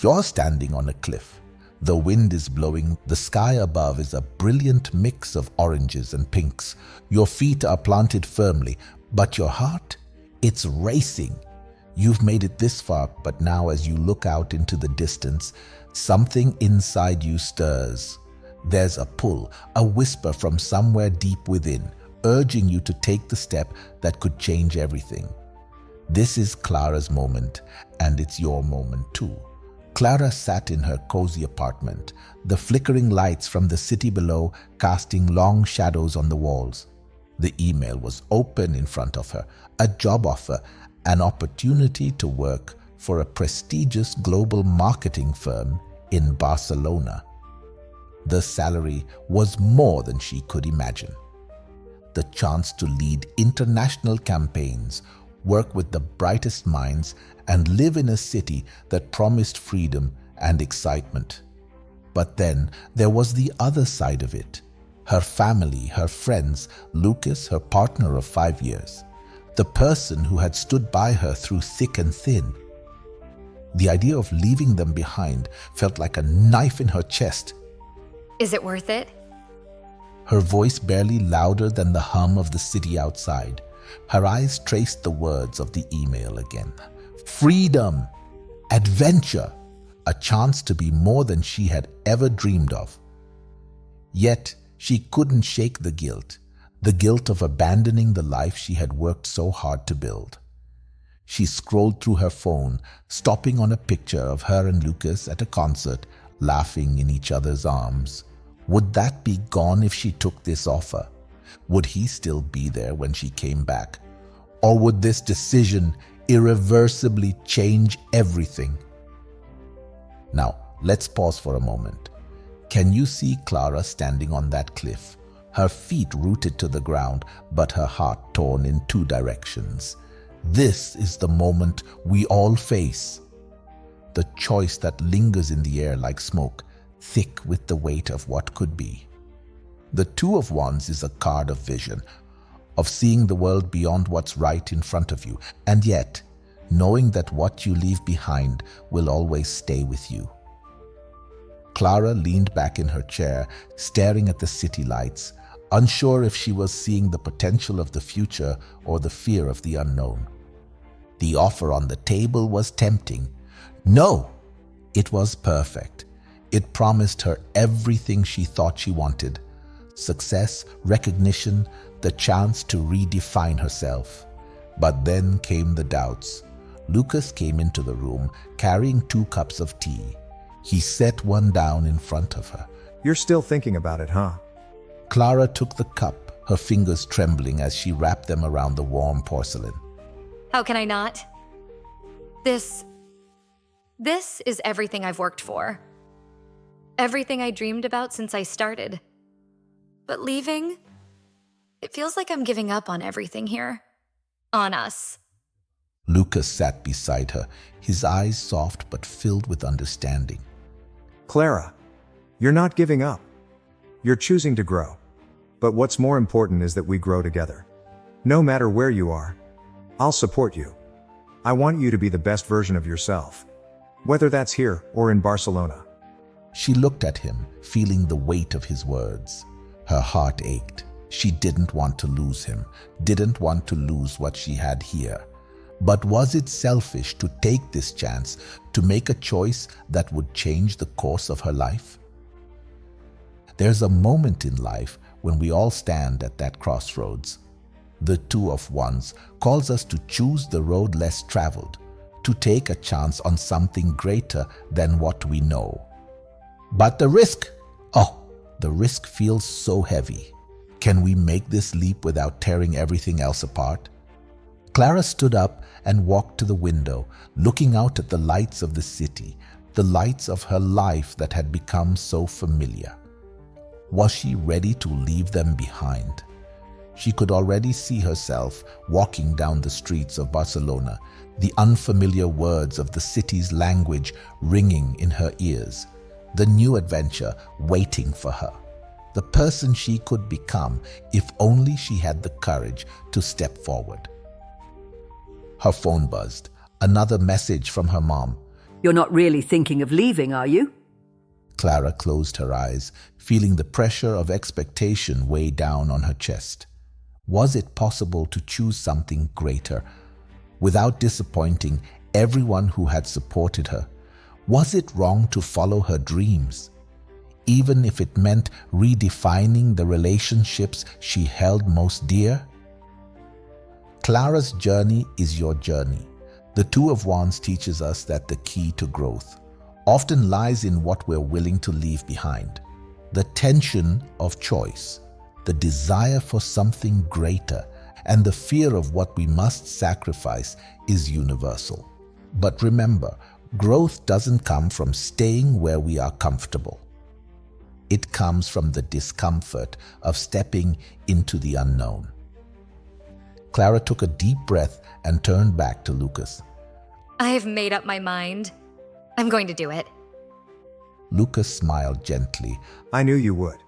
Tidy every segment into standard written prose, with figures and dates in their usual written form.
You're standing on a cliff. The wind is blowing. The sky above is a brilliant mix of oranges and pinks. Your feet are planted firmly, but your heart, it's racing. You've made it this far, but now as you look out into the distance, something inside you stirs. There's a pull, a whisper from somewhere deep within, urging you to take the step that could change everything. This is Clara's moment, and it's your moment too. Clara sat in her cozy apartment, the flickering lights from the city below casting long shadows on the walls. The email was open in front of her, a job offer, an opportunity to work for a prestigious global marketing firm in Barcelona. The salary was more than she could imagine. The chance to lead international campaigns, work with the brightest minds, and live in a city that promised freedom and excitement. But then there was the other side of it. Her family, her friends, Lucas, her partner of 5 years, the person who had stood by her through thick and thin. The idea of leaving them behind felt like a knife in her chest. Is it worth it? Her voice barely louder than the hum of the city outside. Her eyes traced the words of the email again. Freedom, adventure, a chance to be more than she had ever dreamed of. Yet she couldn't shake the guilt of abandoning the life she had worked so hard to build. She scrolled through her phone, stopping on a picture of her and Lucas at a concert, laughing in each other's arms. Would that be gone if she took this offer? Would he still be there when she came back? Or would this decision irreversibly change everything? Now, let's pause for a moment. Can you see Clara standing on that cliff, her feet rooted to the ground, but her heart torn in 2 directions? This is the moment we all face. The choice that lingers in the air like smoke, thick with the weight of what could be. The 2 of Wands is a card of vision, of seeing the world beyond what's right in front of you, and yet knowing that what you leave behind will always stay with you. Clara leaned back in her chair, staring at the city lights, unsure if she was seeing the potential of the future or the fear of the unknown. The offer on the table was tempting. No, it was perfect. It promised her everything she thought she wanted: success, recognition, the chance to redefine herself. But then came the doubts. Lucas came into the room carrying 2 cups of tea. He set one down in front of her. You're still thinking about it, huh? Clara took the cup, her fingers trembling as she wrapped them around the warm porcelain. How can I not? This is everything I've worked for. Everything I dreamed about since I started. But leaving, it feels like I'm giving up on everything here. On us. Lucas sat beside her, his eyes soft but filled with understanding. Clara, you're not giving up. You're choosing to grow. But what's more important is that we grow together. No matter where you are, I'll support you. I want you to be the best version of yourself. Whether that's here or in Barcelona. She looked at him, feeling the weight of his words. Her heart ached. She didn't want to lose him, didn't want to lose what she had here. But was it selfish to take this chance, to make a choice that would change the course of her life? There's a moment in life when we all stand at that crossroads. The 2 of Wands calls us to choose the road less traveled, to take a chance on something greater than what we know. But the risk, the risk feels so heavy. Can we make this leap without tearing everything else apart? Clara stood up and walked to the window, looking out at the lights of the city, the lights of her life that had become so familiar. Was she ready to leave them behind? She could already see herself walking down the streets of Barcelona, the unfamiliar words of the city's language ringing in her ears, the new adventure waiting for her, the person she could become if only she had the courage to step forward. Her phone buzzed. Another message from her mom. You're not really thinking of leaving, are you? Clara closed her eyes, feeling the pressure of expectation weigh down on her chest. Was it possible to choose something greater, without disappointing everyone who had supported her? Was it wrong to follow her dreams, even if it meant redefining the relationships she held most dear? Clara's journey is your journey. The Two of Wands teaches us that the key to growth often lies in what we're willing to leave behind. The tension of choice, the desire for something greater, and the fear of what we must sacrifice is universal. But remember, growth doesn't come from staying where we are comfortable. It comes from the discomfort of stepping into the unknown. Clara took a deep breath and turned back to Lucas. I've made up my mind. I'm going to do it. Lucas smiled gently. I knew you would.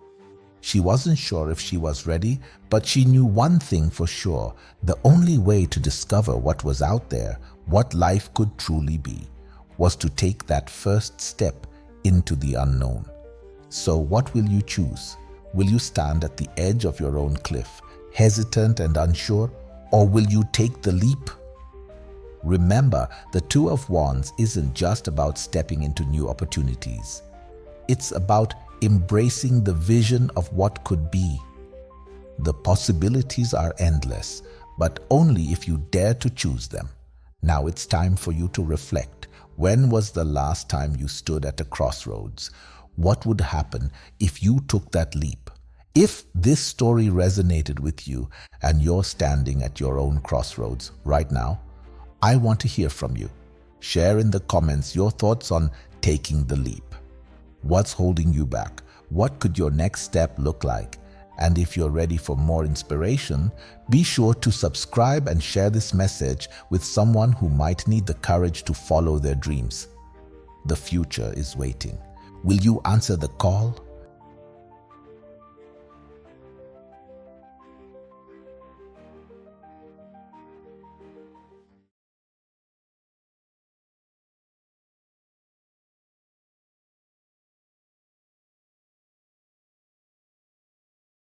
She wasn't sure if she was ready, but she knew one thing for sure. The only way to discover what was out there, what life could truly be, was to take that first step into the unknown. So what will you choose? Will you stand at the edge of your own cliff, hesitant and unsure, or will you take the leap? Remember, the Two of Wands isn't just about stepping into new opportunities. It's about embracing the vision of what could be. The possibilities are endless, but only if you dare to choose them. Now it's time for you to reflect. When was the last time you stood at a crossroads? What would happen if you took that leap? If this story resonated with you and you're standing at your own crossroads right now, I want to hear from you. Share in the comments your thoughts on taking the leap. What's holding you back? What could your next step look like? And if you're ready for more inspiration, be sure to subscribe and share this message with someone who might need the courage to follow their dreams. The future is waiting. Will you answer the call?